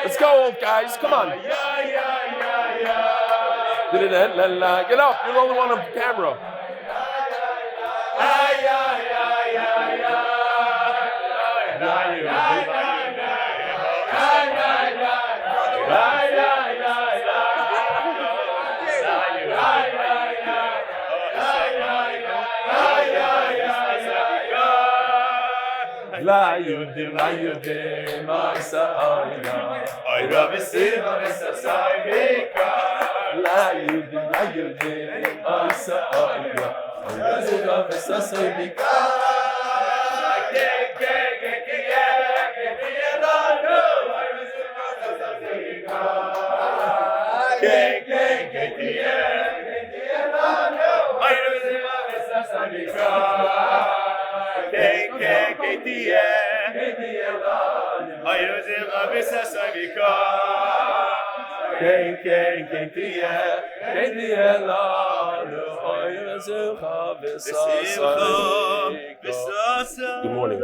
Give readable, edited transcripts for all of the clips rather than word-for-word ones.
Let's go, old guys. Come on. Get up. You're the only one on camera. La yudim, Masa'ayna. Oy Rabbi Simon, Masa'ayna. La yudim, Masa'ayna. Oy Rabbi Simon, Masa'ayna. Good morning.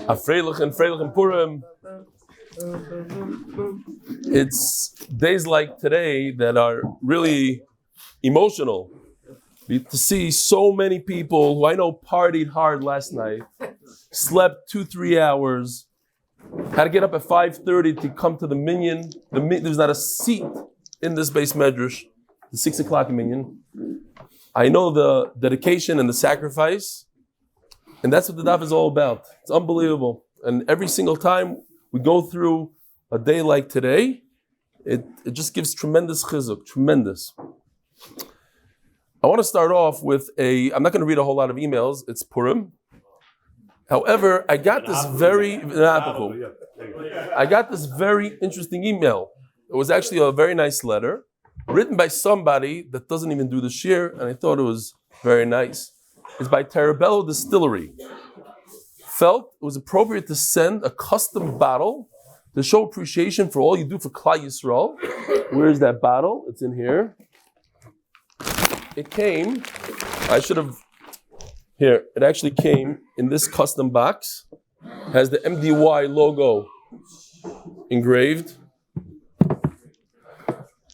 A Freilich and Purim. It's days like today that are really emotional. To see so many people who I know partied hard last night, slept 2-3 hours, had to get up at 5:30 to come to the minyan. There's not a seat in this base medrash, the 6 o'clock minyan. I know the dedication and the sacrifice, and that's what the daf is all about. It's unbelievable. And every single time we go through a day like today, it just gives tremendous chizuk, tremendous. I want to start off with I'm not going to read a whole lot of emails, it's Purim. However, I got this very interesting email. It was actually a very nice letter, written by somebody that doesn't even do the shir, and I thought it was very nice. It's by Terabello Distillery. Felt it was appropriate to send a custom bottle to show appreciation for all you do for Klal Yisrael. Where is that bottle? It's in here. It came, it actually came in this custom box. Has the MDY logo engraved.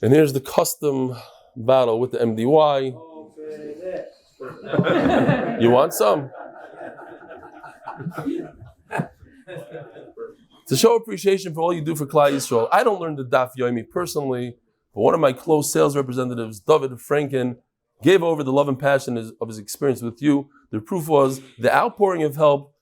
And here's the custom bottle with the MDY. You want some? To show appreciation for all you do for Klal Yisrael. I don't learn the Daf Yomi personally, but one of my close sales representatives, David Franken, gave over the love and passion of his experience with you. The proof was the outpouring of help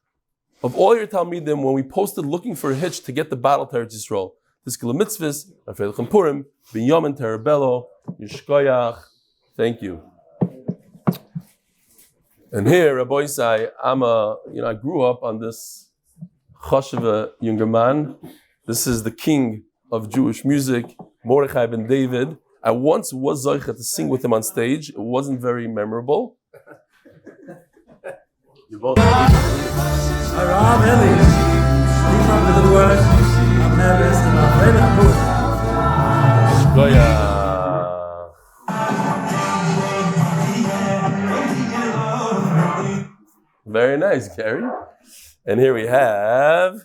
of all your Talmidim when we posted looking for a hitch to get the bottle to Eretz Yisrael. This Mitzvahs, Freilich Purim, Binyamin Terabello, Yishkoyach. Thank you. And here, Rabbi Yisai, I grew up on this Chasheva younger man. This is the king of Jewish music, Mordechai ben David. I once was Zoicha to sing with him on stage. It wasn't very memorable. You both. I'm Eli. Speak up with the word. I'm nervous and I'm very good. Very nice, Gary. And here we have.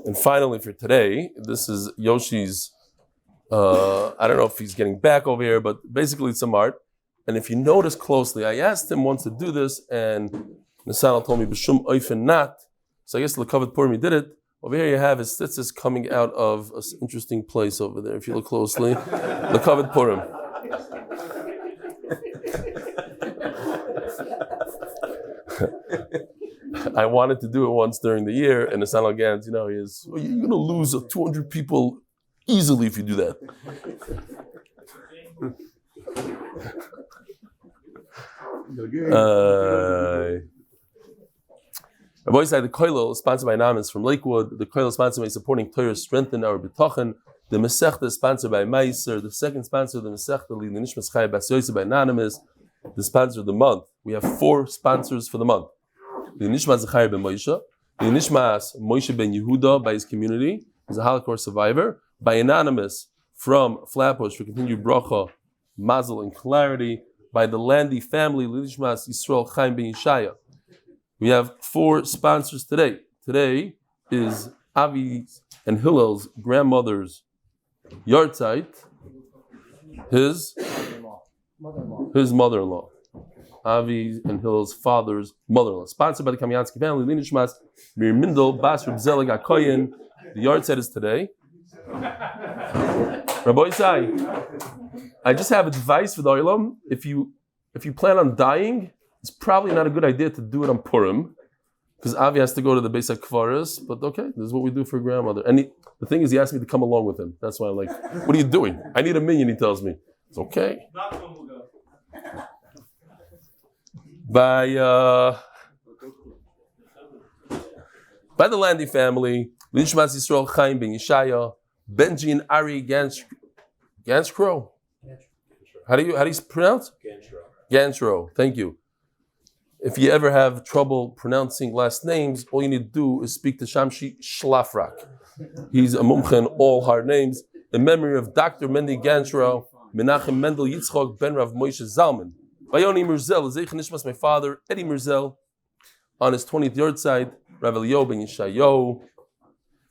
And finally for today, this is Yoshi's, I don't know if he's getting back over here, but basically it's some art. And if you notice closely, I asked him once to do this, and Nissan told me, B'shum oifen not. So I guess L'Kavod Purim he did it. Over here you have his tzitzis coming out of an interesting place over there. If you look closely, L'Kavod Purim. I wanted to do it once during the year, and the San Gans, he is, you're going to lose 200 people easily if you do that. Rabbi Yisai, the Koilel, sponsored by Anon Ymous from Lakewood. The Koilel, sponsored by supporting Torah, strengthen our betochen. The Masechta is sponsored by Maaser. The second sponsor of the Masechta, the Nishmas Chai Bas Yosef by Anon Ymous. The sponsor of the month. We have 4 sponsors for the month. The Nishmas Zechariah ben Moshe. The Nishmas Moshe ben Yehuda by his community. He's a Holocaust survivor. By Anon Ymous from Flatbush for continued bracha, mazel, and clarity. By the Landy Family, Nishmas Yisrael Chaim ben Yeshעיהו. We have 4 sponsors today. Today is Avi and Hillel's grandmother's Yahrtzeit, his mother-in-law. Avi and Hillel's father's mother-in-law. Sponsored by the Kamiansky family, Nishmas, Mendel, Bas Reb Zelig Akoyen. The Yahrtzeit is today. Rabbi Yisai, I just have advice for the Olam. If you plan on dying, it's probably not a good idea to do it on Purim, because Avi has to go to the Beis HaKvaros, but okay, this is what we do for grandmother. And the thing is, he asked me to come along with him. That's why I'm like, what are you doing? I need a minion, he tells me. It's okay. By the Landy family, Nishmas Yisrael Chaim ben Yeshעיהו, Banji and Ari Ganchrow. How do you pronounce? Ganchrow. Thank you. If you ever have trouble pronouncing last names, all you need to do is speak to Shamshi Shlafrak. He's a mumche in all hard names. In memory of Dr. Mendy Ganchrow, Menachem Mendel Yitzchak ben Rav Moshe Zalman. By Yoni Merzel, Nishmas, my father, Eddie Merzel, on his 20th Yahrtzeit, Rav Elia ben Yeshעיהו,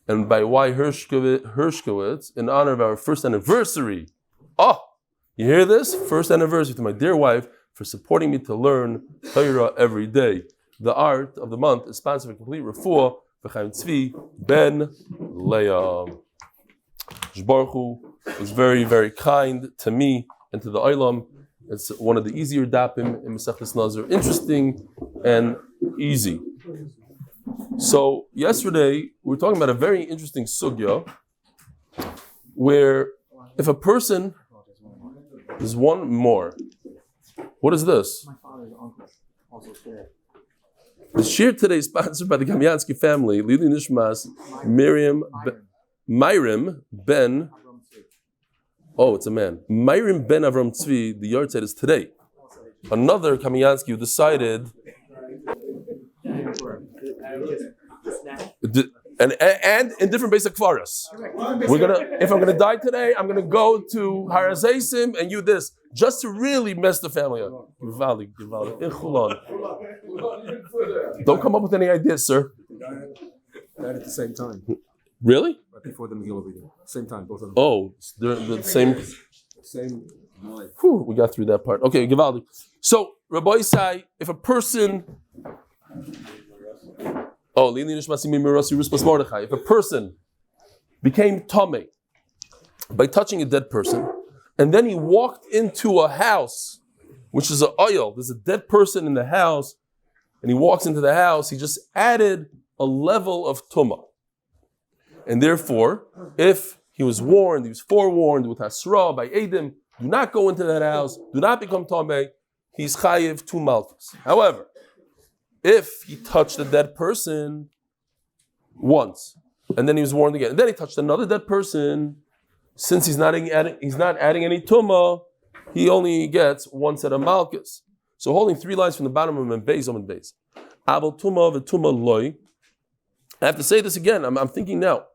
and by Y. Hershkowitz, in honor of our first anniversary. Oh, you hear this? First anniversary to my dear wife, for supporting me to learn Torah every day. The art of the month is sponsored by complete refuah for Chaim ben Leah. Baruch was very, very kind to me and to the Olam. It's one of the easier dapim in Masechtas Nazir. Interesting and easy. So yesterday we were talking about a very interesting sugya, where if a person, there's one more. What is this? My father's uncle, also share. The shir today is sponsored by the Kamiansky family, Eli Nishmas, Myrim ben. Oh, it's a man. Myrim ben Avram Tzvi. The Yahrtzeit is today. Another Kamiansky who decided, and in different basic kvaras. If I'm gonna die today, I'm gonna go to Harazaisim and you this, just to really mess the family up. Don't come up with any ideas, sir. Died at the same time. Really? Right before the Megillah reading. Same time, both of them. Oh, they're the same. Same. Whew, we got through that part. Okay, Givaldi. So, Rabbi Yisai, if a person, if a person became tamei by touching a dead person, and then he walked into a house, which is an oil, there's a dead person in the house, and he walks into the house, he just added a level of tumah. And therefore, if he was forewarned with Hasra by Edim, do not go into that house, do not become tamei, he's chayiv 2 malchus. However, if he touched a dead person once, and then he was warned again, and then he touched another dead person, since he's not adding any tumah, he only gets 1 set of malchus. So holding 3 lines from the bottom of Amud Beis. Abel tumah v'tumah loy. I have to say this again. I'm thinking now.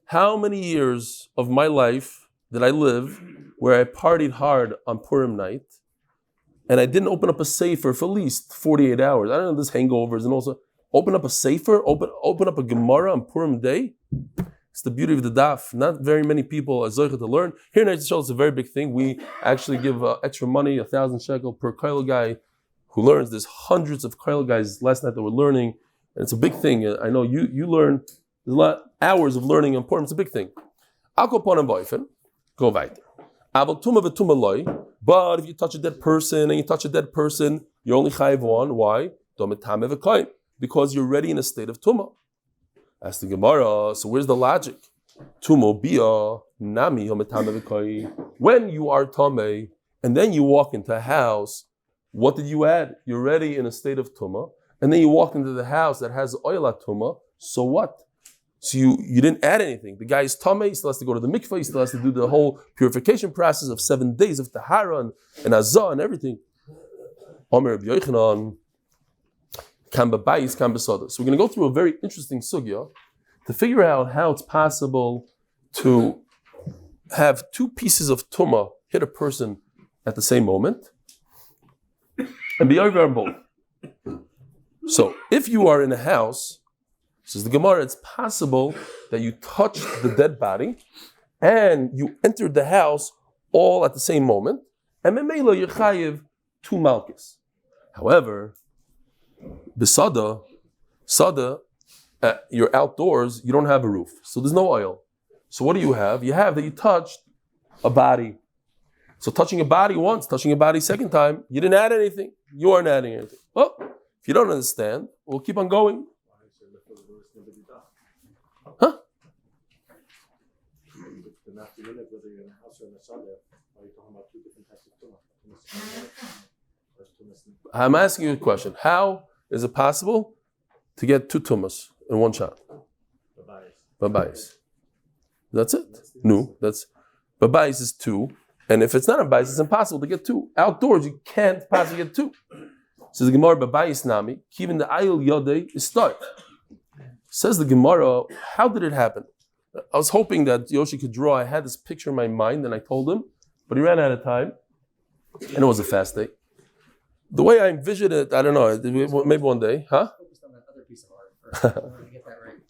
How many years of my life did I live where I partied hard on Purim night, and I didn't open up a sefer for at least 48 hours? I don't know, this hangovers, and also open up a sefer, open up a Gemara on Purim day. It's the beauty of the daf. Not very many people are zocheh to learn. Here in Israel, it's a very big thing. We actually give extra money, 1,000 shekel per koil guy who learns. There's hundreds of koil guys last night that were learning. And it's a big thing. I know you learn, there's a lot of hours of learning in Purim. It's a big thing. Go weiter. But if you touch a dead person you're only chayiv one. Why? Because you're already in a state of tumah. Ask the Gemara, so where's the logic? Tumo bia nami hometame. When you are tameh and then you walk into a house, what did you add? You're already in a state of tumah, and then you walk into the house that has oil at tumah. So what? So you didn't add anything. The guy is tameh, he still has to go to the mikveh, he still has to do the whole purification process of 7 days of tahara and azah and everything. Omer Rabbi Yochanan. So we're going to go through a very interesting sugya to figure out how it's possible to have two pieces of tumah hit a person at the same moment and be over on both. So if you are in a house, says the Gemara, it's possible that you touched the dead body and you entered the house all at the same moment, and memela you're chayiv 2 malchus. However, Sada, you're outdoors, you don't have a roof, so there's no oil. So what do you have? You have that you touched a body. So touching a body once, touching a body second time, you didn't add anything. You aren't adding anything. Well, if you don't understand, we'll keep on going. Huh? I'm asking you a question. How is it possible to get 2 tumas in one shot? Babayis. That's it. No, that's babayis is 2, and if it's not a bayis, it's impossible to get 2. Outdoors, you can't possibly get 2. Says the Gemara, babayis nami, even the ayil yodei is start. Says the Gemara, how did it happen? I was hoping that Yoshi could draw. I had this picture in my mind, and I told him, but he ran out of time, and it was a fast day. The way I envisioned it, I don't know, maybe one day, huh? Focused on that other piece of art first. I wanted to get that right.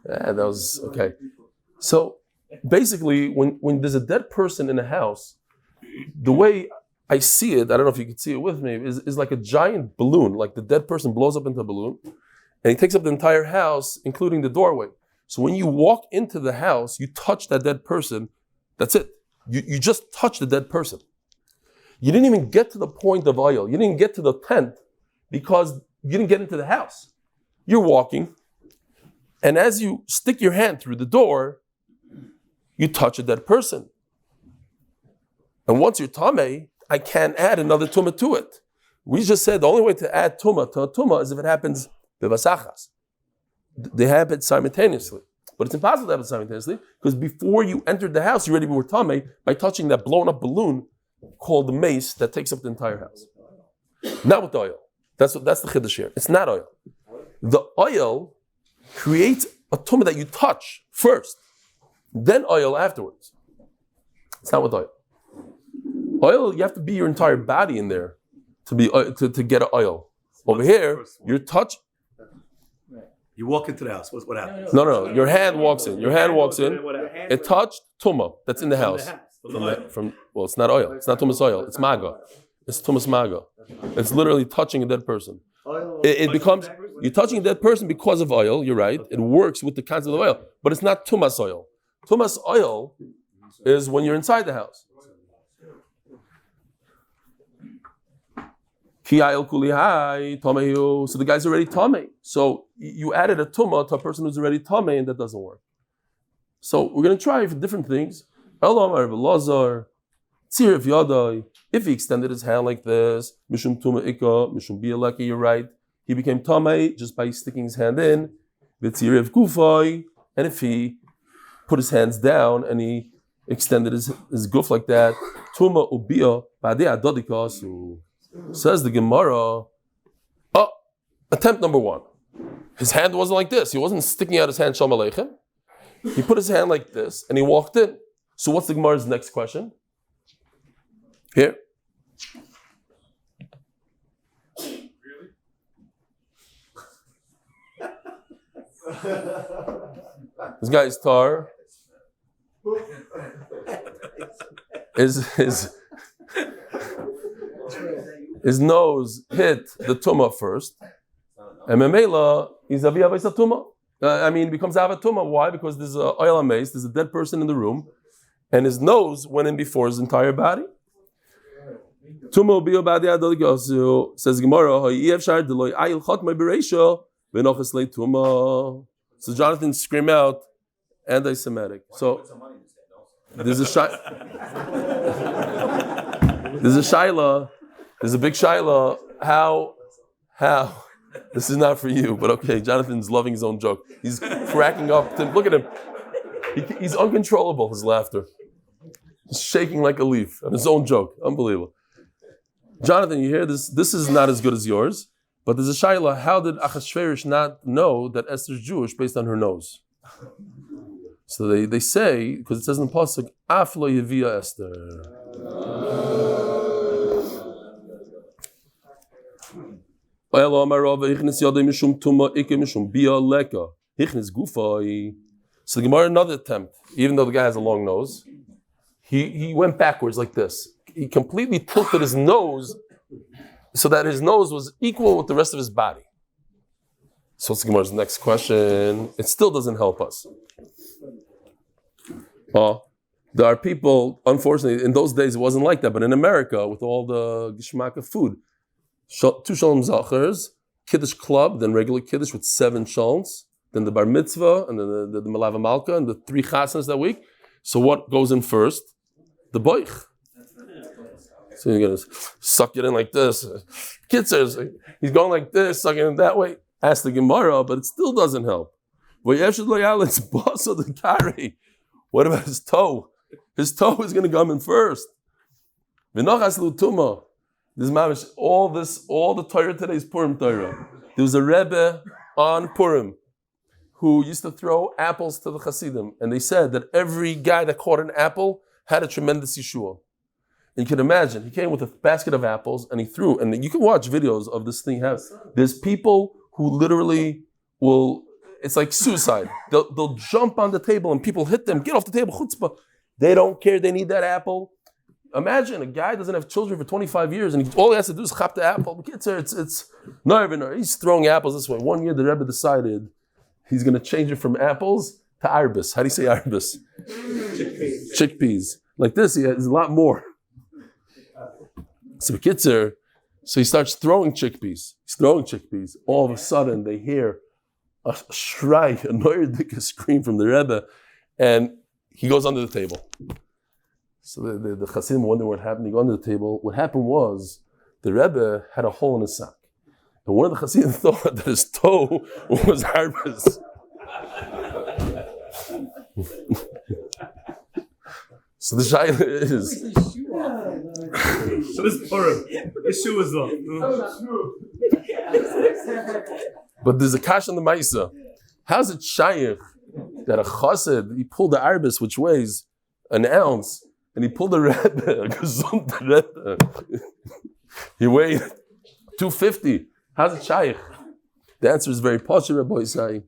Yeah, that was okay. So basically, when there's a dead person in a house, the way I see it, I don't know if you can see it with me, is like a giant balloon. Like the dead person blows up into a balloon, and he takes up the entire house, including the doorway. So when you walk into the house, you touch that dead person. That's it. You just touch the dead person. You didn't even get to the point of oil. You didn't get to the tent because you didn't get into the house. You're walking, and as you stick your hand through the door, you touch a dead person. And once you're tameh, I can't add another tumah to it. We just said the only way to add tumah to a tumah is if it happens bevasachas. They happen simultaneously. But it's impossible to happen simultaneously because before you entered the house, you already were tameh by touching that blown up balloon called the mace that takes up the entire house. Not with the oil. That's the chiddush here. It's not oil. The oil creates a tumah that you touch first, then oil afterwards. It's not with oil. Oil, you have to be your entire body in there to get an oil. Over here, you're touch. You walk into the house. What happens? No. Your hand walks in. It touched tumah that's in the house. Well, it's not oil. It's not tumas oil. It's maga. It's tumas maga. It's literally touching a dead person. It becomes, you're touching a dead person because of oil. You're right. It works with the concept of oil, but it's not tumas oil. Tumas oil is when you're inside the house. So the guy's already tameh. So you added a tumah to a person who's already tameh, and that doesn't work. So we're going to try for different things. If he extended his hand like this, mishum tumah ikka, mishum bialeki, you're right. He became tameh just by sticking his hand in. And if he put his hands down and he extended his guf like that, tumah ubia badei adodikasu. Says the Gemara, attempt number 1. His hand wasn't like this. He wasn't sticking out his hand, Shalom Aleichem. He put his hand like this and he walked in. So what's the Gemara's next question? Here. This guy's tar. His nose hit the tumah first, And Memela is Avi Avais Tuma. Becomes Avatuma. Why? Because there's a oil mace, there's a dead person in the room, and his nose went in before his entire body. Tuma Bio Badi Adolikosu says Gemara, Efshar Deloy Ayil Chot My Bereisha, Venochas Le Tuma. So Jonathan scream out, anti-Semitic. So there's a shaila, there's a big shaila. How? This is not for you, but okay. Jonathan's loving his own joke. He's cracking up. Look at him. He's uncontrollable. His laughter. He's shaking like a leaf on his own joke. Unbelievable. Jonathan, you hear this? This is not as good as yours. But there's a shaila. How did Achashverosh not know that Esther's Jewish based on her nose? So they say, because it says in the pasuk, Af lo yevia Esther. So the Gemara, another attempt, even though the guy has a long nose, he went backwards like this. He completely tilted his nose so that his nose was equal with the rest of his body. So it's the Gemara's next question. It still doesn't help us. There are people, unfortunately, in those days it wasn't like that, but in America, with all the geschmack of food, 2 shalom zachers, Kiddush club, then regular Kiddush with 7 shaloms, then the bar mitzvah, and then the melava malka, and the 3 chasnas that week. So what goes in first? The boich. So you're going to suck it in like this. Kitzers, he's going like this, sucking it that way. Ask the Gemara, but it still doesn't help. What about his toe? His toe is going to come in first. This mamish, all the Torah today is Purim Torah. There was a Rebbe on Purim who used to throw apples to the Hasidim, and they said that every guy that caught an apple had a tremendous Yeshua. And you can imagine, he came with a basket of apples and he threw, and you can watch videos of this thing. There's people who literally will, it's like suicide. They'll jump on the table and people hit them, get off the table, chutzpah. They don't care, they need that apple. Imagine a guy doesn't have children for 25 years and all he has to do is chap the apple. It's no, he's throwing apples this way. One year the Rebbe decided he's going to change it from apples to arbus. How do you say arbus? Chickpeas. Like this, he has a lot more. So he starts throwing chickpeas. He's throwing chickpeas. All of a sudden they hear a shrike, a noyerdik scream from the Rebbe, and he goes under the table. So the Hasidim wonder what happened. He go under the table. What happened was the Rebbe had a hole in his sock. And one of the Hasidim thought that his toe was arbus. So the shayla is. So this is Purim. His shoe is off. But there's a kash on the Maaser. How's it shaykh that a chassid, he pulled the arbus, which weighs an ounce, and he pulled the Rebbe, a gesund Rebbe. He weighed 250. How's it shaykh? The answer is very posh, Rabbi Yisai.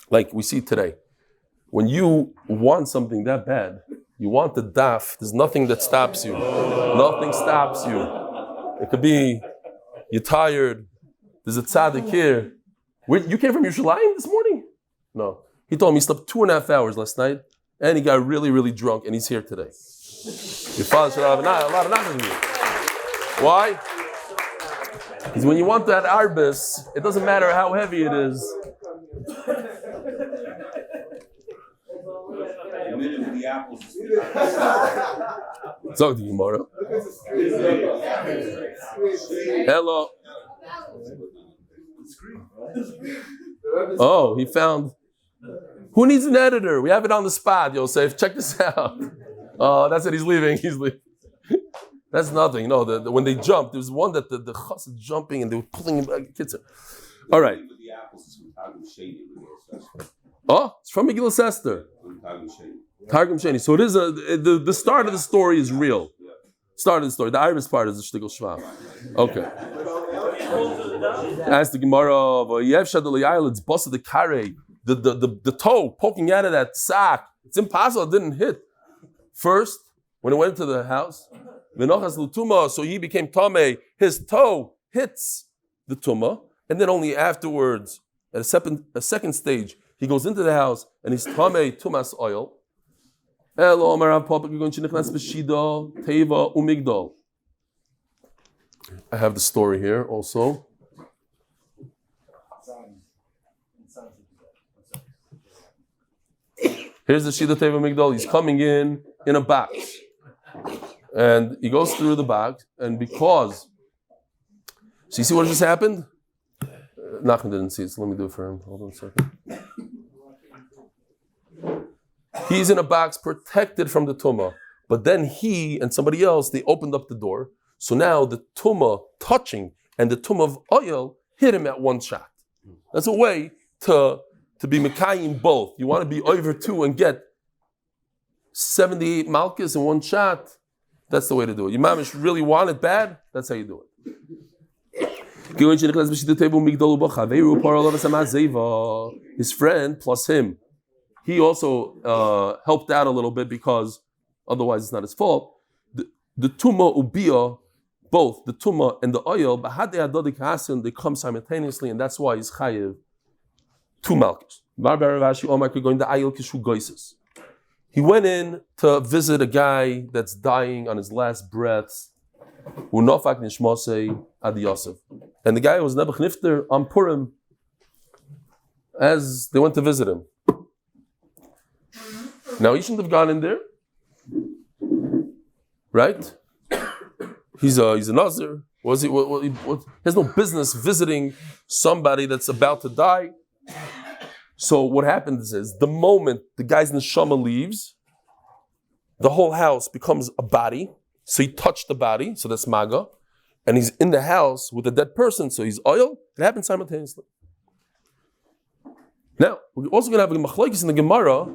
Like we see today. When you want something that bad, you want the daf, there's nothing that stops you. Nothing stops you. It could be, you're tired, there's a tzaddik here. You came from Yerushalayim this morning? No. He told me he slept 2.5 hours last night, and he got really, really drunk, and he's here today. Your father should have a lot of knowledge. Why? Because when you want that arbus, it doesn't matter how heavy it is. Talk to you, Mara. Hello. Oh, he found. Who needs an editor? We have it on the spot, Yosef. Check this out. Oh, that's it. He's leaving. That's nothing. No, when they jumped, there was one that the chas is jumping and they were pulling him back. Kids. All right. Oh, it's from Megillah Esther. Targum Sheni. So it is the start of the story is real. Start of the story. The Irish part is the Shtigl Shvam. Okay. Ask the Gemara, it's busted the kare, the toe poking out of that sack. It's impossible. It didn't hit. First, when it went into the house, so he became Tomei. His toe hits the Tumah. and then only afterwards, at a second stage, he goes into the house and he's tamei tumas oil. I have the story here also. Here's the Shida Teva Migdal. He's coming in a box. And he goes through the box, and because... So you see what just happened? Nachman didn't see it, so let me do it for him. Hold on a second. He's in a box protected from the tumah. But then he and somebody else, they opened up the door. So now the tumah touching and the tumah of oil hit him at one shot. That's a way to be mekayim both. You want to be over two and get 78 malchus in one shot. That's the way to do it. Your mamish really want it bad. That's how you do it. His friend plus him, he also helped out a little bit because otherwise it's not his fault. The tumah ubiyah, both the tumah and the oil, they come simultaneously, and that's why he's chayiv two malchus. He went in to visit a guy that's dying on his last breaths. Nishmas Yosef. And the guy was Nebuch Nifter on Purim as they went to visit him. Now he shouldn't have gone in there, right? He's a Nazir. He has no business visiting somebody that's about to die. So what happens is, the moment the guy's neshama leaves, the whole house becomes a body. So he touched the body, so that's maga, and he's in the house with a dead person, so he's oil. It happens simultaneously. Now, we're also going to have a machlokes in the Gemara.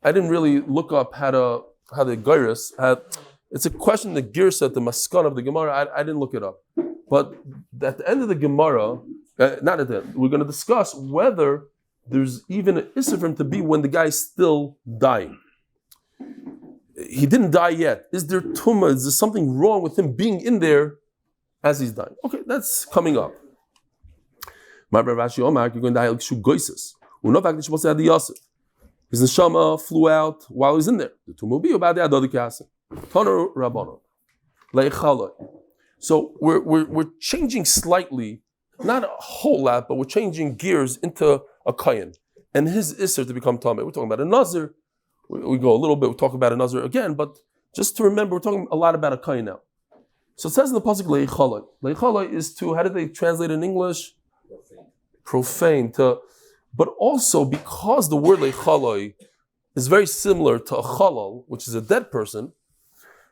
I didn't really look up how the Geiris had. It's a question the Girsa, the Maskan of the Gemara. I didn't look it up. But at the end of the Gemara, not at the end, we're going to discuss whether there's even an issue for him to be when the guy's still dying. He didn't die yet. Is there tumah? Is there something wrong with him being in there as he's dying? Okay, that's coming up. His neshama flew out while he's in there. So we're changing slightly, not a whole lot, but we're changing gears into a kayin and his isser to become tameh. We're talking about a nazir. We go a little bit, we talk about a nazir again, but just to remember, we're talking a lot about a kayin now. So it says in the pasuk leichaloi. Leichaloi is to, how do they translate in English? Profane. But also because the word leichaloi is very similar to a chalal, which is a dead person.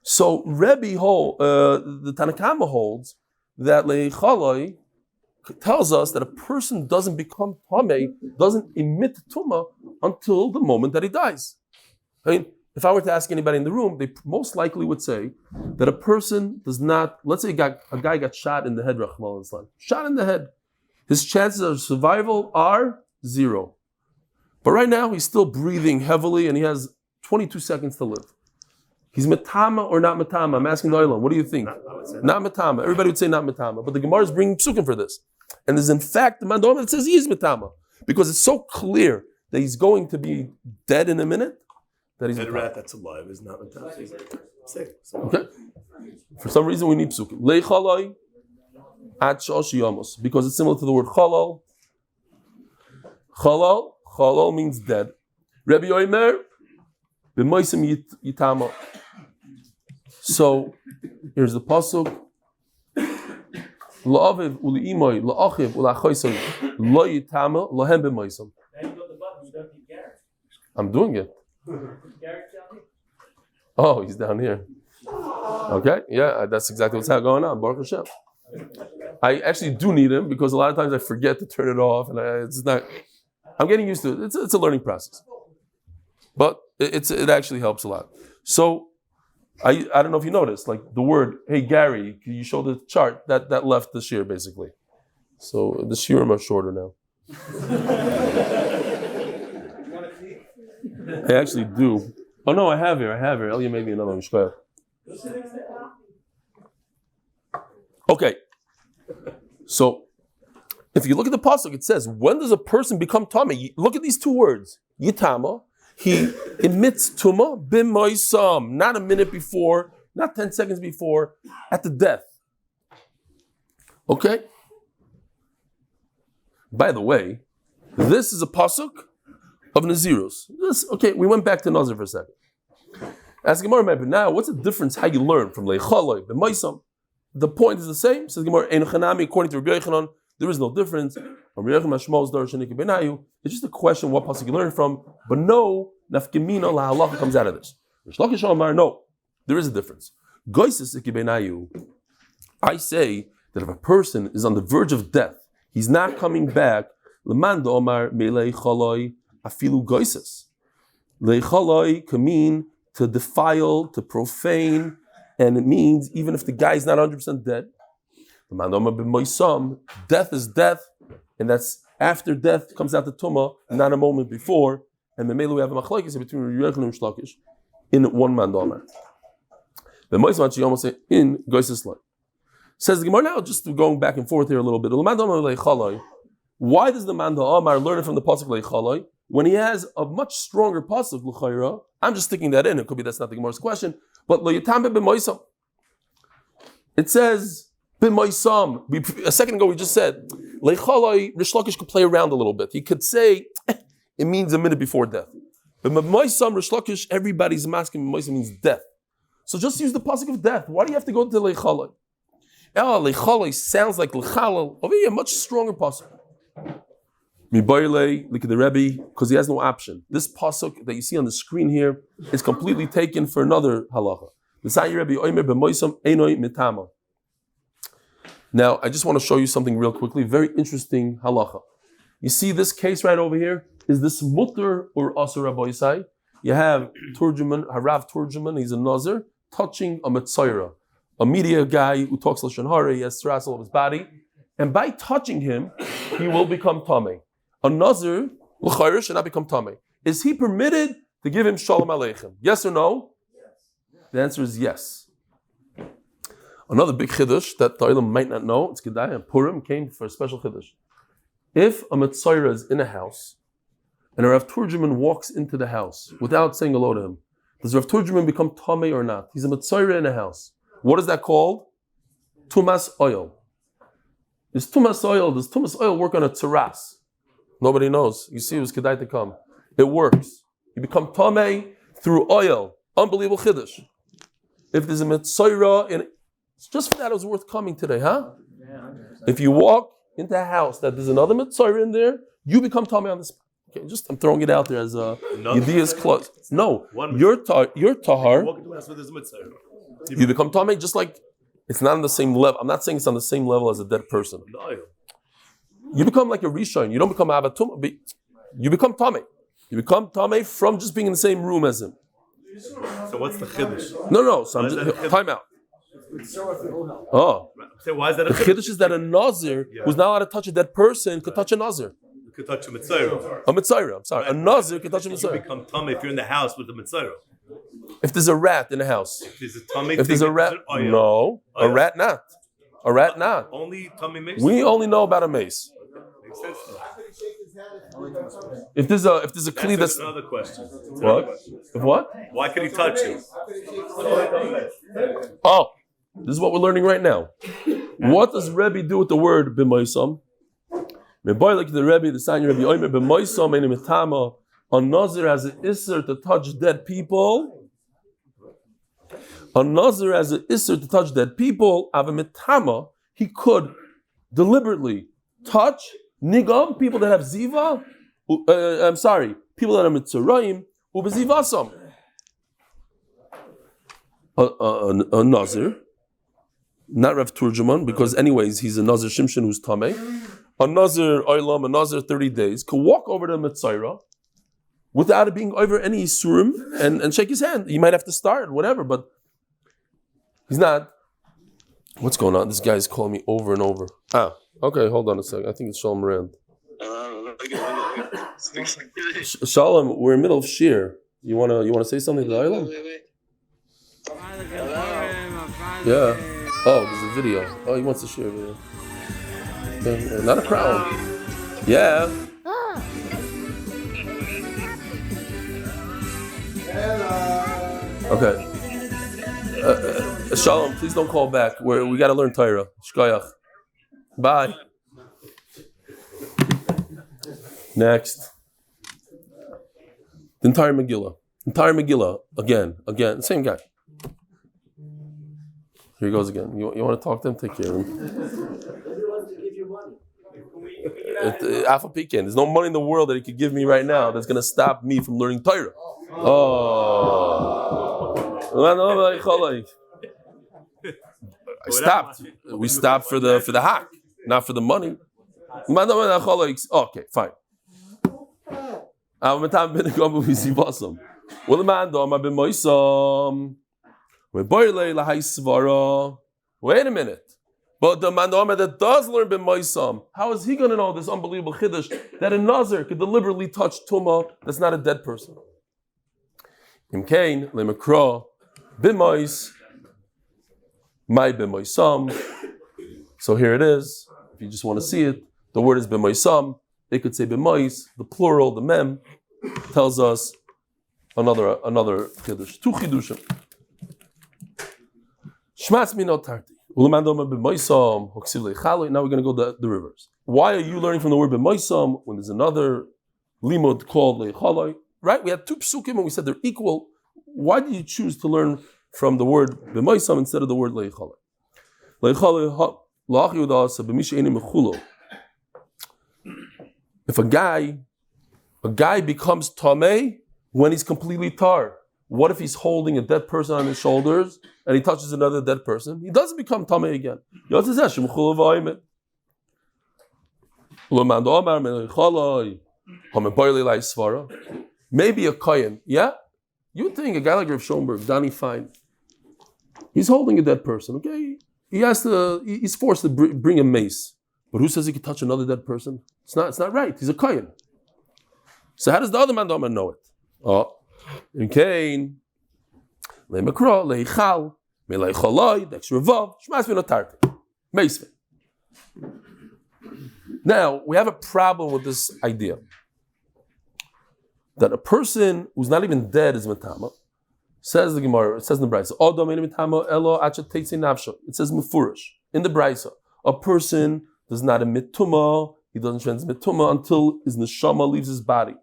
So Rebbe the Tanakama holds that leichaloi tells us that a person doesn't become tameh, doesn't emit tumah until the moment that he dies. I mean, if I were to ask anybody in the room, they most likely would say that a person does not, let's say a guy got shot in the head, shot in the head. His chances of survival are 0. But right now, he's still breathing heavily and he has 22 seconds to live. He's metama or not metama? I'm asking the Olam, what do you think? Not metama. Everybody would say not metama. But the Gemara is bringing psukim for this. And there's in fact the mandoma that says he is metama. Because it's so clear that he's going to be dead in a minute. That he's a rat that's alive is not metama. Okay. For some reason we need psukim. Leichaloi at Yoni Ymous. Because it's similar to the word chalal. Chalal means dead. Rabbi Yomer b'moisim yitama. So here's the pasuk. La'aviv uli'imoy la'achiv ula'choisoi lo yitama lahem b'moisim. I'm doing it. Oh, he's down here. Okay, yeah, that's exactly what's going on. Baruch Hashem. I actually do need him because a lot of times I forget to turn it off, and it's not. I'm getting used to it. It's a learning process, but it actually helps a lot. So I don't know if you noticed, like the word, hey Gary, can you show the chart that left the shear basically. So the shiurim are shorter now. I actually do. Oh no, I have here. Elia made me another one. Okay. So if you look at the pasuk, it says, when does a person become tamei? Look at these two words. Yitama, he emits tuma b'moisam, not a minute before, not 10 seconds before, at the death. Okay? By the way, this is a pasuk of Nazirus. Okay, we went back to Nazir for a second. Ask Gemara, but now, what's the difference how you learn from Leichaloi, b'moisam? The point is the same. Says Gemara, according to Rabbi Yochanan, there is no difference. It's just a question what pasuk you learn from, but no nafkemina lahalacha comes out of this. No, there is a difference. I say that if a person is on the verge of death, he's not coming back. Leichaloi can mean to defile, to profane, and it means even if the guy is not 100% dead. Death is death, and that's after death comes out the tumah, not a moment before. And we have a machlokes between Yochanan and Shlakish in one man domer. The Moisman she almost say in Goises line. Says the Gemara now, just going back and forth here a little bit. Why does the man domer learn it from the pasuk leichaloi when he has a much stronger pasuk l'chayra? I'm just sticking that in. It could be that's not the Gemara's question, but lo yitambe b'moisam. It says. A second ago we just said Leichaloi, Rish Lakish could play around a little bit. He could say it means a minute before death. But Moisam, Rish Lakish, everybody's masking Moisam means death. So just use the pasuk of death. Why do you have to go to Leichaloi? Leichaloi sounds like Lechalal. Over here, much stronger pasuk. Mibayle, look at the Rebbe, because he has no option. This pasuk that you see on the screen here is completely taken for another halacha. The Sayi Rebbe Oimer b'Moisam Einoi mitama. Now, I just want to show you something real quickly. Very interesting halacha. You see this case right over here? Is this mutter or asur Rabbi? You have Turjuman, Harav Turjuman, he's a Nazir, touching a Metzaira, a media guy who talks Lashon Hara, he has tzaras all of his body. And by touching him, he will become Tamei. A Nazir, l'chayr, should not become Tamei. Is he permitted to give him Shalom Aleichem? Yes or no? Yes. The answer is yes. Another big chiddush that the Olam might not know, it's Kedai and Purim came for a special chiddush. If a Metzaira is in a house and a Rav Turjuman walks into the house without saying hello to him, does Rav Turjuman become Tamei or not? He's a Metzaira in a house. What is that called? Tumas oil. Does Tumas oil work on a tzaras? Nobody knows. You see, it was Kedai to come. It works. You become Tamei through oil. Unbelievable chiddush. If there's a Metzaira in just for that, it was worth coming today, huh? Yeah, if you walk into a house that there's another Metzaira in there, you become Tamei on this. Okay, just I'm throwing it out there as a idea is close. No, you're tahar. You become Tamei just like it's not on the same level. I'm not saying it's on the same level as a dead person. You become like a Rishon. You don't become Avatum, but you become Tamei. You become Tamei from just being in the same room as him. So what's the chiddush? No. So I'm just time out. Oh, so why is that? The chiddush is that a Nazir who's not allowed to touch a dead person could touch a Nazir. Could touch a Metzaira. A Metzaira, I'm sorry. Right. A Nazir could touch a Metzaira. You become Tamei if you're in the house with the Metzaira. If there's a rat in the house. If there's a Tamei. If there's a rat, no. A rat not. A rat not. Only Tamei mace? We only know about a mace. Makes sense. If there's a kli that's another question. What? If what? Why could he touch him? Oh. This is what we're learning right now. What does Rebbe do with the word b'moisam? Like the Rebbe, the sign Rebbe Omer b'moisam and mitama. A Nazir has an isser to touch dead people. A Nazir has an isser to touch dead people. Ava mitama, he could deliberately touch nigam, people that have ziva. People that are mitzarayim ubezivasam. A Nazir. Not Rav Turjuman, because anyways, he's a Nazir Shimshon who's Tamei. A Nazir Oilam, a Nazir 30 days, could walk over to Metzaira without it being over any Yisurim and shake his hand. He might have to start, whatever, but he's not. What's going on? This guy's calling me over and over. Okay, hold on a second. I think it's Shalom Rand. Shalom, we're in the middle of Shir. You wanna say something to the Oilam? Yeah. Oh, there's a video. Oh, he wants to share a video. Not a problem. Yeah. Okay. Shalom, please don't call back. We got to learn Torah. Shkoyach. Bye. Next. The entire Megillah. Again. Same guy. Here he goes again. You want to talk to him? Take care of him. Alpha Pekin. There's no money in the world that he could give me right now that's going to stop me from learning Torah. I stopped. We stopped for the hack, not for the money. Okay, fine. Wait a minute. But the mandama that does learn b'moisam, how is he going to know this unbelievable chiddush that a Nazir could deliberately touch tumah that's not a dead person? Imkain lemakro b'mois my b'moisam. So here it is. If you just want to see it, the word is b'moisam. It could say b'mois. The plural, the mem, tells us another chiddush. Two chidushim. Shmas minot tarti. Now we're going to go the reverse. Why are you learning from the word b'moisam when there's another limud called leichaloi? Right? We had two psukim and we said they're equal. Why did you choose to learn from the word b'moisam instead of the word leichaloi? If a guy becomes tamei when he's completely tar, what if he's holding a dead person on his shoulders and he touches another dead person? He doesn't become tamei again. Maybe a kohen, yeah? You think a guy like Rav Schoenberg, Danny Fine, he's holding a dead person, okay? He's forced to bring a mace. But who says he could touch another dead person? It's not right. He's a kohen. So how does the other man know it? In Cain, lemakro, leichal, meleicholoy, dexravav, shmas v'notarti, meisvin. Now, we have a problem with this idea that a person who's not even dead is metama. Says the Gemara, it says in the Brisa, it says mufurish in the Brisa. A person does not emit tumah, he doesn't transmit tumah until his neshama leaves his body.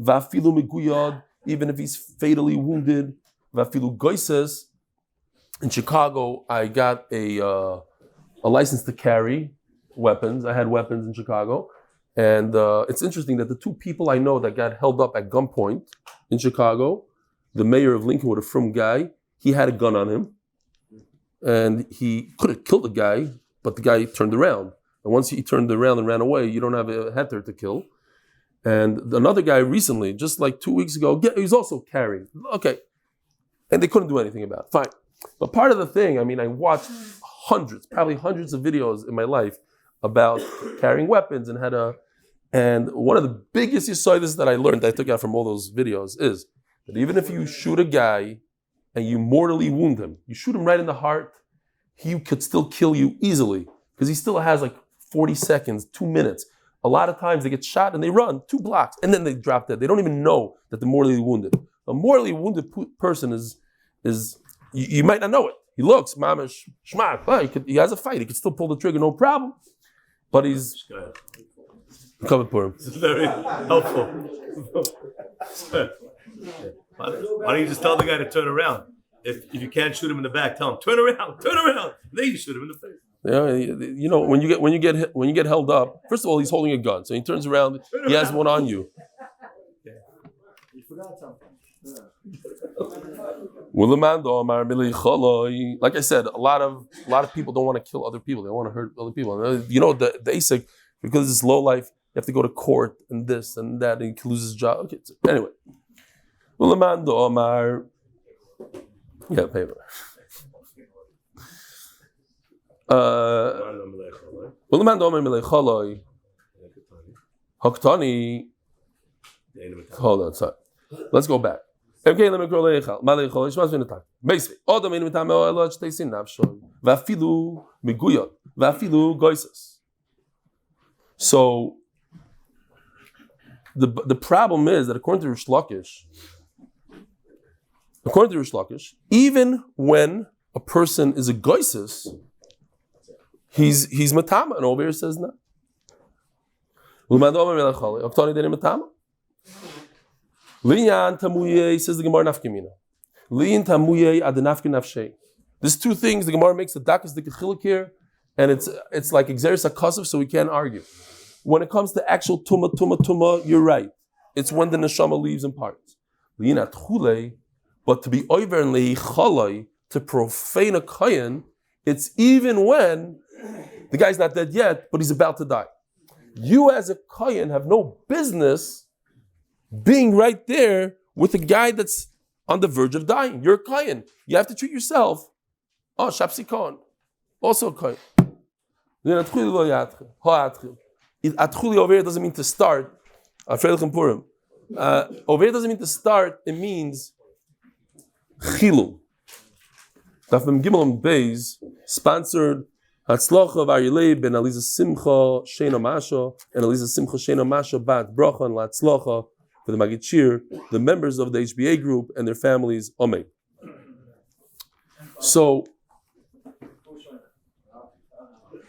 Vafilu meguyad, even if he's fatally wounded. Vafilu goises. In Chicago, I got a license to carry weapons. I had weapons in Chicago. And it's interesting that the two people I know that got held up at gunpoint in Chicago, the mayor of Lincolnwood, a frum guy, he had a gun on him. And he could have killed the guy, but the guy turned around. And once he turned around and ran away, you don't have a heter to kill. And another guy recently, just like 2 weeks ago, he was also carrying. Okay. And they couldn't do anything about it. Fine. But part of the thing, I watched probably hundreds of videos in my life about carrying weapons and one of the biggest yesodis that I learned, that I took out from all those videos, is that even if you shoot a guy and you mortally wound him, you shoot him right in the heart, he could still kill you easily because he still has like 40 seconds, 2 minutes. A lot of times they get shot and they run 2 blocks and then they drop dead. They don't even know that they're mortally wounded. A mortally wounded person is you might not know it. He looks, mamish, shmak, he has a fight. He could still pull the trigger, no problem. But he's coming for him. This is very helpful. Why don't you just tell the guy to turn around? If you can't shoot him in the back, tell him turn around. Then you shoot him in the face. Yeah, when you get held up, first of all, he's holding a gun, so he turns around, he has one on you. You forgot something. Like I said, a lot of people don't want to kill other people. They want to hurt other people. The ASIC, because it's low life, you have to go to court and this and that, and he can lose his job. Okay, so anyway. Yeah, paper. Hold on, sorry. Let's go back. Okay, let me go leichal. Maleichal ishmas v'netak. Basically, adam in mitamo elot shteisin nafshon. Vafilu meguyot. Vafilu goises. So the problem is that according to Rish Lakish, even when a person is a goisis, he's matama, and over here says no. Liyan tamuye says the Gemara nafkimina. Liyan tamuye adenafki nafshe. There's two things the Gemara makes the dakas the kechiluk here, and it's like exeris akasav, so we can't argue. When it comes to actual tuma, you're right. It's when the neshama leaves in parts. Liyan atchule, but to be over and leichalai, to profane a kohen, it's even when the guy's not dead yet, but he's about to die. You as a kohen have no business being right there with a guy that's on the verge of dying. You're a kohen. You have to treat yourself. Oh, shapsi kohen. Also a kohen. Atchuli over here doesn't mean to start. Purim. Over here doesn't mean to start. It means chilu. Daf Yomi Beis sponsored Hatzlocha of Aryeh ben Aliza Simcha Sheina Masha and Aliza Simcha Sheina Masha Bat Bracha and Latzlocha for the Magichir, the members of the HBA group and their families. Amen. So,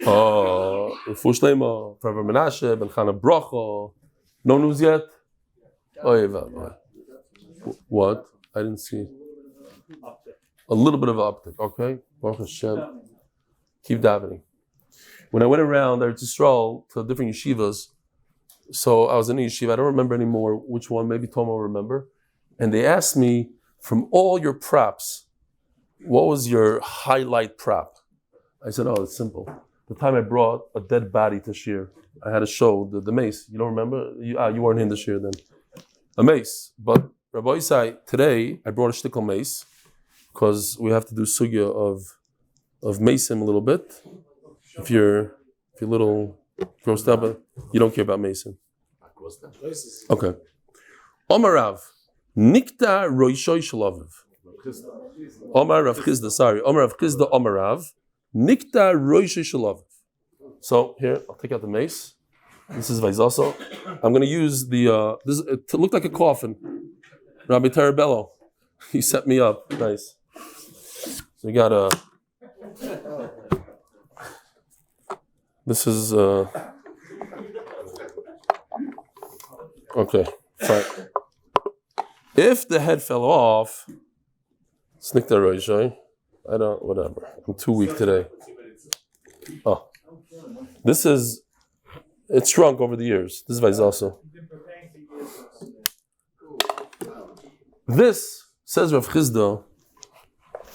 Fushlema, Father Menachem, Ben Chana Bracha. No news yet? Oh, yeah. What? I didn't see. A little bit of an uptick, okay? Baruch Hashem. Keep davening. When I went around Eretz Yisrael to different yeshivas, so I was in a yeshiva, I don't remember anymore which one, maybe Tom will remember, and they asked me, from all your props, what was your highlight prop? I said, oh, it's simple. The time I brought a dead body to Shir, I had a show, the mace. You don't remember? You weren't in the Shir then. A mace. But Rabbi Yisai, today, I brought a shtickle mace, because we have to do sugya of Mason a little bit. If you're a little grossed up, you don't care about Mason. Okay. Omarav, Nikta Roishoy Shalaviv. Omarav Chizda, sorry. Omarav Chizda Omarav, Nikta Roishoy Shalaviv. So here, I'll take out the mace. This is Vaizoso. I'm going to use it looked like a coffin. Rabbi Tarabello, he set me up. Nice. So we got this is okay, fine. If the head fell off, snicked I don't, whatever. I'm too weak today. Oh, it's shrunk over the years. This is also. This says Rav Chizda,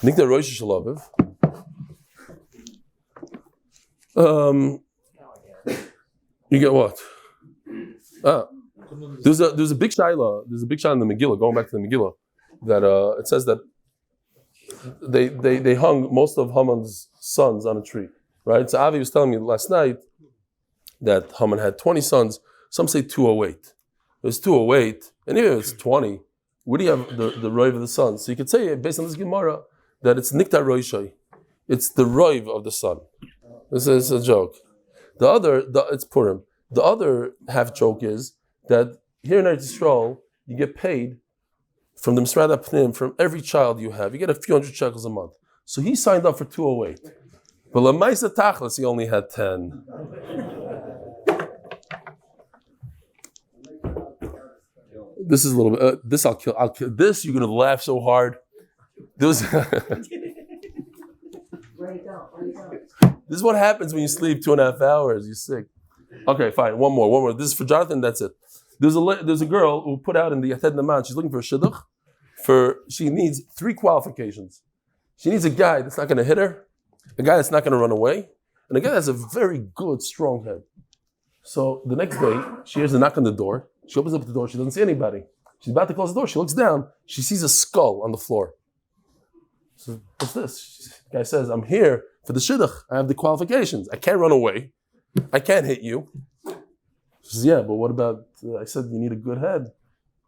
Nikta Rosh Shalaviv. You get what? There's a big shaila. There's a big shaila in the Megillah. Going back to the Megillah, that it says that they hung most of Haman's sons on a tree, right? So Avi was telling me last night that Haman had 20 sons. Some say 208. There's 208, and even if it's 20, where do you have the roiv of the sons? So you could say, based on this Gemara, that it's Nikta Roishai. It's the roiv of the son. This is a joke. It's Purim. The other half joke is that here in Eretz Yisrael, you get paid from the Misrad HaPnim, from every child you have. You get a few hundred shekels a month. So he signed up for 208. But Lamaisa Tachlis, he only had 10. This is a little bit, this I'll kill. This, you're going to laugh so hard. This is what happens when you sleep 2.5 hours. You're sick. Okay, fine. One more. This is for Jonathan. That's it. There's a girl who put out in the Yated Naman. She's looking for a shidduch. She needs 3 qualifications. She needs a guy that's not going to hit her, a guy that's not going to run away, and a guy that has a very good, strong head. So the next day, she hears a knock on the door. She opens up the door. She doesn't see anybody. She's about to close the door. She looks down. She sees a skull on the floor. So what's this? The guy says, I'm here for the shidduch. I have the qualifications. I can't run away. I can't hit you. She says, yeah, but what about, I said, you need a good head,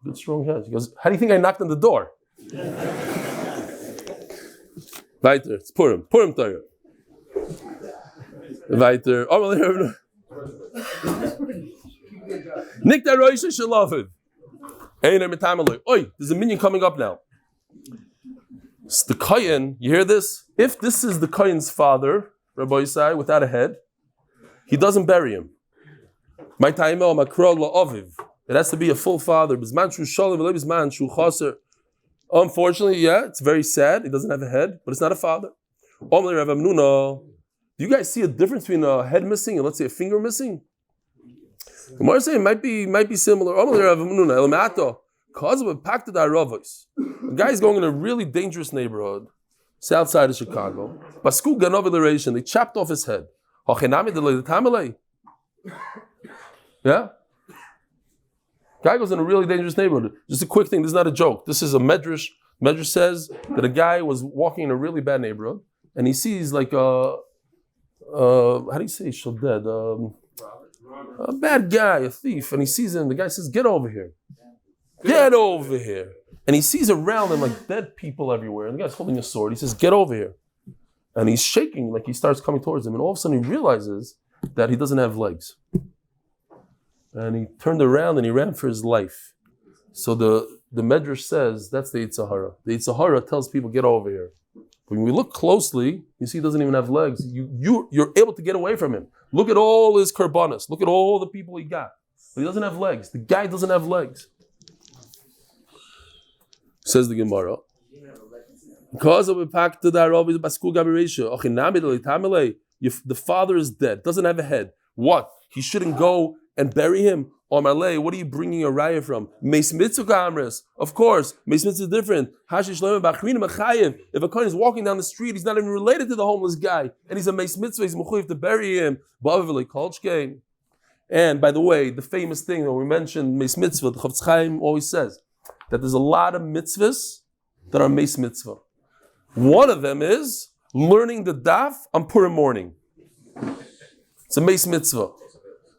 good strong head. She goes, how do you think I knocked on the door? Weiter, it's Purim Torah. Weiter. Nikta Roisha Shalaviv. Oi, there's a minion coming up now. It's the Kayan, you hear this? If this is the Kayan's father, Rabbi Yisai, without a head, he doesn't bury him. My time it has to be a full father. Unfortunately, yeah, it's very sad. He doesn't have a head, but it's not a father. Do you guys see a difference between a head missing and, let's say, a finger missing? The Gemara saying might be similar. The guy's going in a really dangerous neighborhood. It's outside of Chicago. They chopped off his head. Yeah? Guy goes in a really dangerous neighborhood. Just a quick thing, this is not a joke. This is a medrash. Medrash says that a guy was walking in a really bad neighborhood and he sees like how do you say shoded? A bad guy, a thief, and he sees him. The guy says, "Get over here. Get over here." And he sees around him like dead people everywhere. And the guy's holding a sword. He says, "Get over here." And he's shaking like he starts coming towards him. And all of a sudden he realizes that he doesn't have legs. And he turned around and he ran for his life. So the Medrash says that's the Yitzchak. The Yitzchak tells people, "Get over here." When we look closely, you see he doesn't even have legs. You're able to get away from him. Look at all his korbanos. Look at all the people he got. But he doesn't have legs. The guy doesn't have legs. Says the Gemara. Because of the father is dead, doesn't have a head. What? He shouldn't go and bury him? What are you bringing a raya from? Meis mitzvah kamres. Of course, meis mitzvah is different. If a kohen is walking down the street, he's not even related to the homeless guy, and he's a meis mitzvah, he's mechuyev to bury him. And by the way, the famous thing when we mentioned meis mitzvah, the Chaim always says that there's a lot of mitzvahs that are meis mitzvah. One of them is learning the daf on Purim morning. It's a meis mitzvah.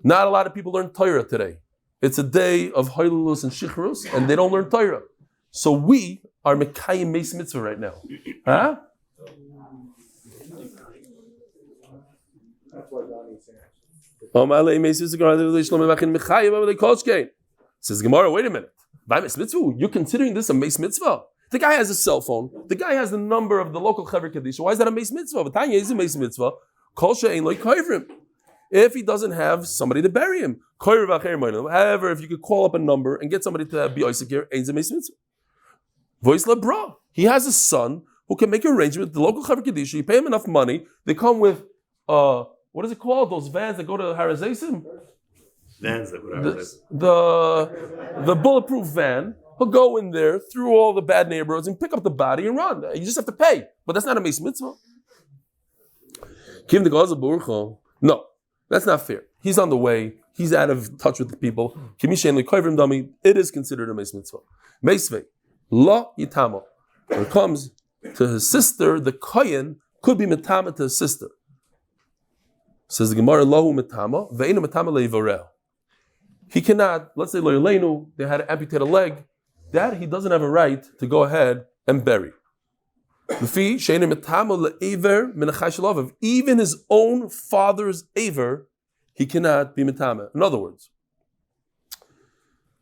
Not a lot of people learn Torah today. It's a day of Hailulus and Shichrus, and they don't learn Torah. So we are Mekayim Meis Mitzvah right now. Huh? Says Gemara, wait a minute. You're considering this a Meis Mitzvah? The guy has a cell phone. The guy has the number of the local Chaver Kaddish. Why is that a Meis Mitzvah? V'tanya is a Meis Mitzvah. Kol she'ein lo yikayvrim. If he doesn't have somebody to bury him. However, if you could call up a number and get somebody to be Isaac here, he has a son who can make an arrangement with the local Chaver Kaddish. You pay him enough money. They come with, what is it called? Those vans that go to Harazaisim? Vans that go to Harazaisim. The bulletproof van. He'll go in there through all the bad neighborhoods and pick up the body and run. You just have to pay. But that's not a Meis Mitzvah. No. That's not fair. He's on the way. He's out of touch with the people. It is considered a meis mitzvah. Meisvei, la yitamo. When it comes to his sister, the kohen could be metama to his sister. Says the Gemara, lahu metama, ve'inu metama leivoreh. He cannot, let's say, loyaleinu, they had to amputate a leg, that he doesn't have a right to go ahead and bury. Even his own father's aver, he cannot be metame. In other words,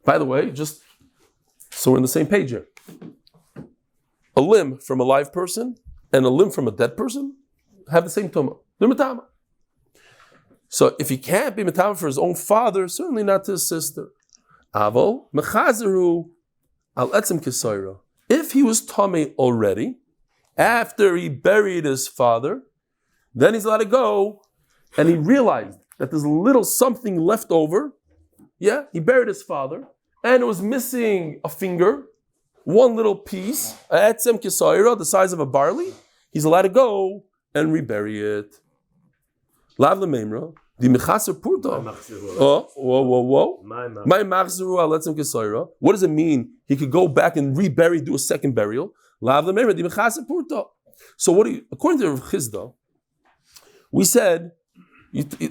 by the way, just so we're on the same page here, a limb from a live person and a limb from a dead person have the same tumah. They're metame. So if he can't be metame for his own father, certainly not to his sister. Avol mechazeru al etzem kesayra. If he was tamei already, after he buried his father, then he's allowed to go, and he realized that there's a little something left over. Yeah, he buried his father, and it was missing a finger, one little piece, etzem kisayra, the size of a barley. He's allowed to go and rebury it. Lav lememra, the mechaser purta. Whoa. My machzeru al etzem kisayra. What does it mean? He could go back and rebury, do a second burial. So according to Rav Chizda, we said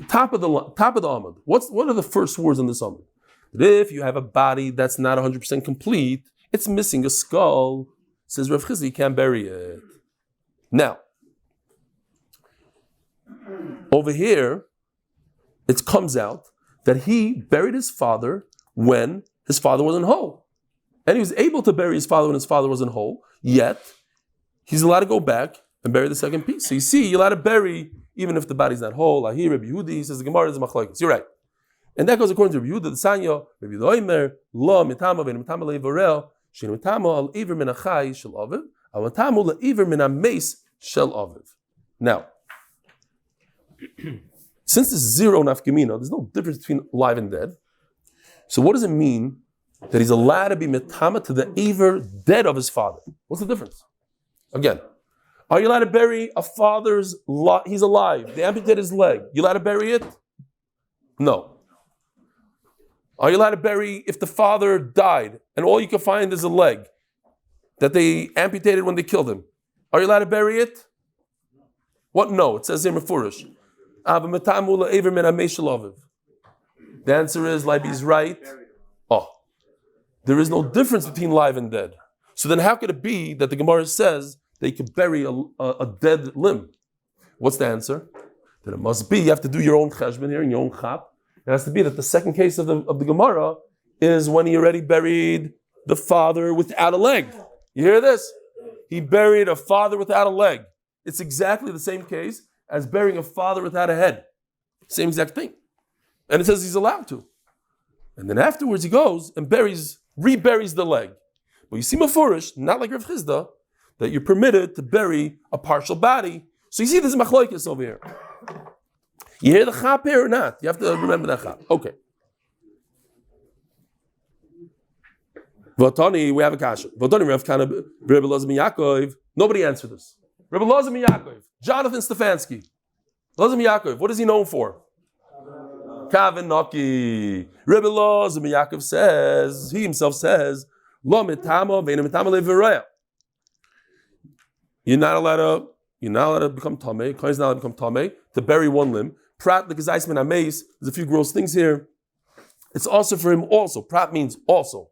top of the Amud. What are the first words on this Amud? That if you have a body that's not 100% complete, it's missing a skull. Says Rav Chizda, you can't bury it. Now, over here, it comes out that he buried his father when his father wasn't whole. And he was able to bury his father when his father wasn't whole, yet he's allowed to go back and bury the second piece. So you see, you're allowed to bury even if the body's not whole. I hear Rabbi Yehuda, he says the Gemara is a machlokes. You're right. And that goes according to Rabbi Yehuda, the Sanyo, Rabbi Yehuda, lo mitama ve'en mitama le'vorel, she'en mitama al iver min achai shel aviv, al mitama le'iver min ha'meis shel aviv. Now, since there's zero nafkamina, there's no difference between alive and dead. So what does it mean that he's allowed to be mitama to the iver dead of his father? What's the difference? Again, are you allowed to bury a father's, he's alive, they amputated his leg, you allowed to bury it? No. Are you allowed to bury if the father died and all you can find is a leg that they amputated when they killed him? Are you allowed to bury it? What? No. It says here mefurish. The answer is, Leiby's right. Oh, there is no difference between live and dead. So then how could it be that the Gemara says that you could bury a dead limb? What's the answer? That it must be, you have to do your own cheshbon here, in your own chap. It has to be that the second case of the Gemara is when he already buried the father without a leg. You hear this? He buried a father without a leg. It's exactly the same case as burying a father without a head. Same exact thing. And it says he's allowed to. And then afterwards he goes and reburies the leg. But you see mefurish, not like Rav Chizda, that you're permitted to bury a partial body. So you see there's a machlokes over here. You hear the chap here or not? You have to remember that chap. Okay. Votani, we have a kasha. Votani, Rav Kana, Rebbe Loza ben Yaakov. Nobody answered this. Rebbe Loza ben Yaakov. Jonathan Stefansky. Loza ben Yaakov. What is he known for? Kavanaki. Rebbe Loza ben Yaakov says, he himself says, Lo mitama ve'ena mitama le'viraya. You're not allowed to become tamei. Kohen's not allowed to become tamei to bury one limb. Prat the gazais min hameis. There's a few gross things here. It's also for him also. Prat means also.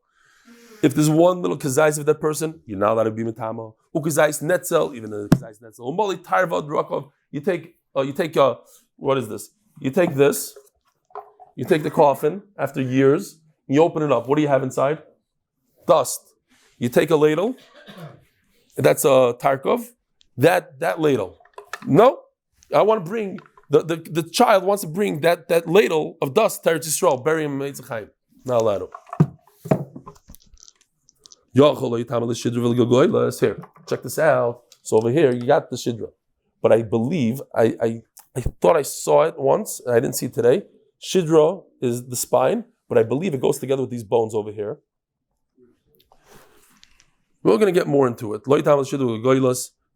If there's one little kazais of that person, you're not allowed to be mitama. Ukazais netzel, even the kazais netzel. Umoli tarvad rakov. You take what is this? You take this. You take the coffin after years. You open it up. What do you have inside? Dust. You take a ladle. That's a tarkov. That ladle. No, I want to bring the child wants to bring that ladle of dust to Eretz Yisrael, bury him in Yitzchak. Not allowed to. Here, check this out. So over here, you got the shidra. But I believe, I thought I saw it once, and I didn't see it today. Shidra is the spine, but I believe it goes together with these bones over here. We're going to get more into it. The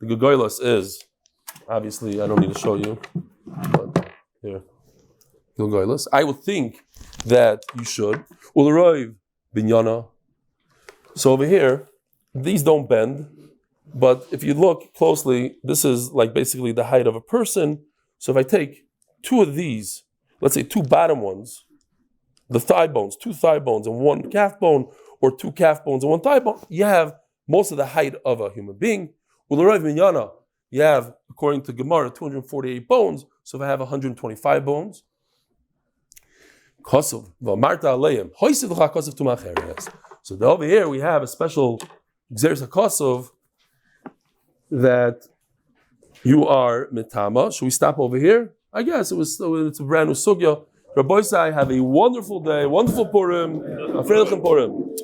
Gegoylas is, obviously, I don't need to show you. But here. Gegoylas. I would think that you should. Ulroiv binyana. So over here, these don't bend, but if you look closely, this is like basically the height of a person. So if I take two of these, let's say two bottom ones, the thigh bones, two thigh bones and one calf bone, or two calf bones and one thigh bone, you have most of the height of a human being. Ulroiv binyana, you have, according to Gemara, 248 bones. So if I have 125 bones, so over here we have a special Gzeres HaKosov that you are mitama. Should we stop over here? I guess it's a brand new sugya. Rabbi Yisai, have a wonderful day, wonderful Purim, a Freilichen Purim.